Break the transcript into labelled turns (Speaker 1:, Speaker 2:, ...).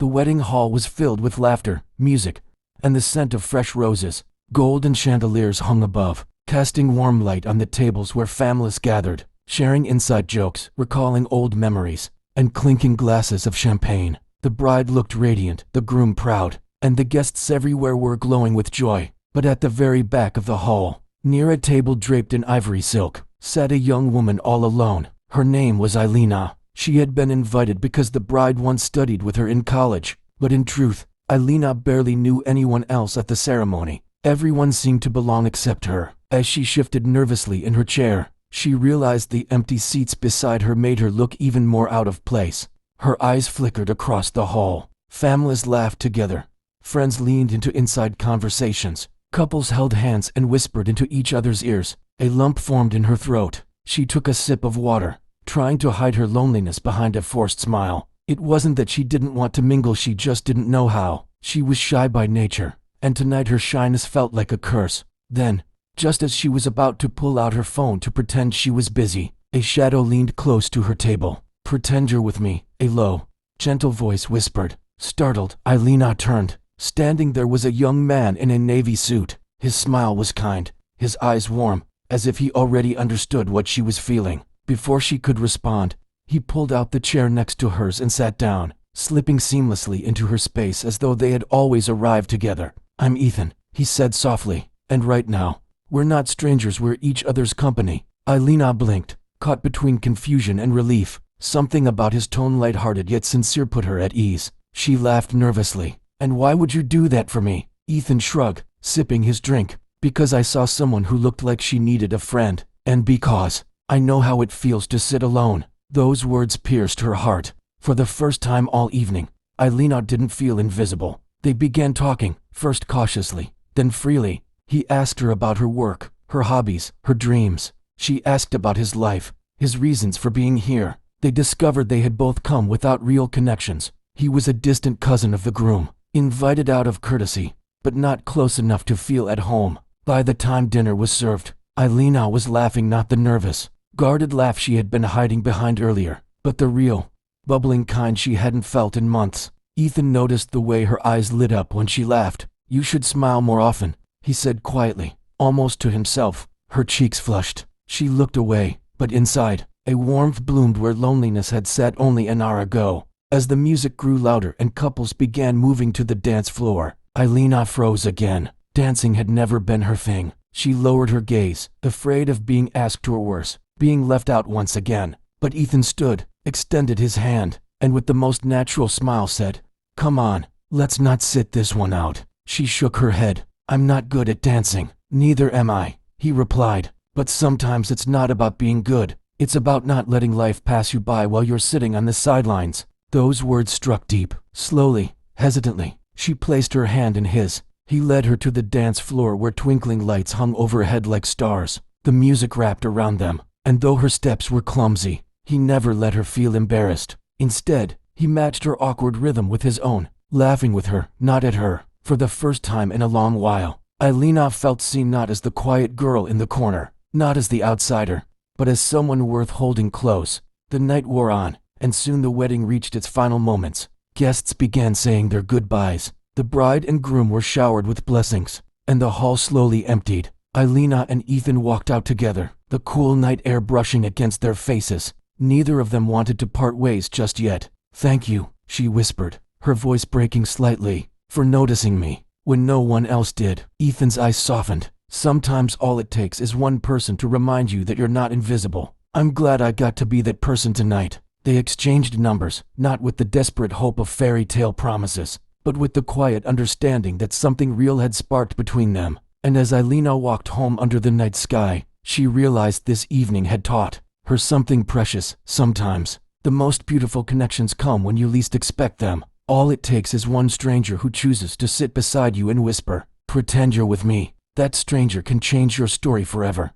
Speaker 1: The wedding hall was filled with laughter, music, and the scent of fresh roses. Golden chandeliers hung above, casting warm light on the tables where families gathered, sharing inside jokes, recalling old memories, and clinking glasses of champagne. The bride looked radiant, the groom proud, and the guests everywhere were glowing with joy. But at the very back of the hall, near a table draped in ivory silk, sat a young woman all alone. Her name was Ailina. She had been invited because the bride once studied with her in college, but in truth, Ailina barely knew anyone else at the ceremony. Everyone seemed to belong except her. As she shifted nervously in her chair, she realized the empty seats beside her made her look even more out of place. Her eyes flickered across the hall. Families laughed together. Friends leaned into inside conversations. Couples held hands and whispered into each other's ears. A lump formed in her throat. She took a sip of water, trying to hide her loneliness behind a forced smile. It wasn't that she didn't want to mingle, she just didn't know how. She was shy by nature, and tonight her shyness felt like a curse. Then, just as she was about to pull out her phone to pretend she was busy, a shadow leaned close to her table. "Pretend you're with me," a low, gentle voice whispered. Startled, Ailina turned. Standing there was a young man in a navy suit. His smile was kind, his eyes warm, as if he already understood what she was feeling. Before she could respond, he pulled out the chair next to hers and sat down, slipping seamlessly into her space as though they had always arrived together. "I'm Ethan," he said softly, "and right now, we're not strangers, we're each other's company." Ailina blinked, caught between confusion and relief. Something about his tone, lighthearted yet sincere, put her at ease. She laughed nervously. "And why would you do that for me?" Ethan shrugged, sipping his drink. "Because I saw someone who looked like she needed a friend, and because I know how it feels to sit alone." Those words pierced her heart. For the first time all evening, Ailina didn't feel invisible. They began talking, first cautiously, then freely. He asked her about her work, her hobbies, her dreams. She asked about his life, his reasons for being here. They discovered they had both come without real connections. He was a distant cousin of the groom, invited out of courtesy, but not close enough to feel at home. By the time dinner was served, Ailina was laughing, not the nervous, guarded laugh she had been hiding behind earlier, but the real, bubbling kind she hadn't felt in months. Ethan noticed the way her eyes lit up when she laughed. "You should smile more often," he said quietly, almost to himself. Her cheeks flushed. She looked away, but inside, a warmth bloomed where loneliness had sat only an hour ago. As the music grew louder and couples began moving to the dance floor, Ailina froze again. Dancing had never been her thing. She lowered her gaze, afraid of being asked or worse, being left out once again. But Ethan stood, extended his hand, and with the most natural smile said, "Come on, let's not sit this one out." She shook her head. "I'm not good at dancing." "Neither am I," he replied. "But sometimes it's not about being good. It's about not letting life pass you by while you're sitting on the sidelines." Those words struck deep. Slowly, hesitantly, she placed her hand in his. He led her to the dance floor where twinkling lights hung overhead like stars. The music wrapped around them, and though her steps were clumsy, he never let her feel embarrassed. Instead, he matched her awkward rhythm with his own, laughing with her, not at her. For the first time in a long while, Ailina felt seen, not as the quiet girl in the corner, not as the outsider, but as someone worth holding close. The night wore on, and soon the wedding reached its final moments. Guests began saying their goodbyes. The bride and groom were showered with blessings, and the hall slowly emptied. Ailina and Ethan walked out together, the cool night air brushing against their faces. Neither of them wanted to part ways just yet. "Thank you," she whispered, her voice breaking slightly, "for noticing me when no one else did." Ethan's eyes softened. "Sometimes all it takes is one person to remind you that you're not invisible. I'm glad I got to be that person tonight." They exchanged numbers, not with the desperate hope of fairy tale promises, but with the quiet understanding that something real had sparked between them. And as Ailina walked home under the night sky, she realized this evening had taught her something precious. Sometimes, the most beautiful connections come when you least expect them. All it takes is one stranger who chooses to sit beside you and whisper, "Pretend you're with me." That stranger can change your story forever.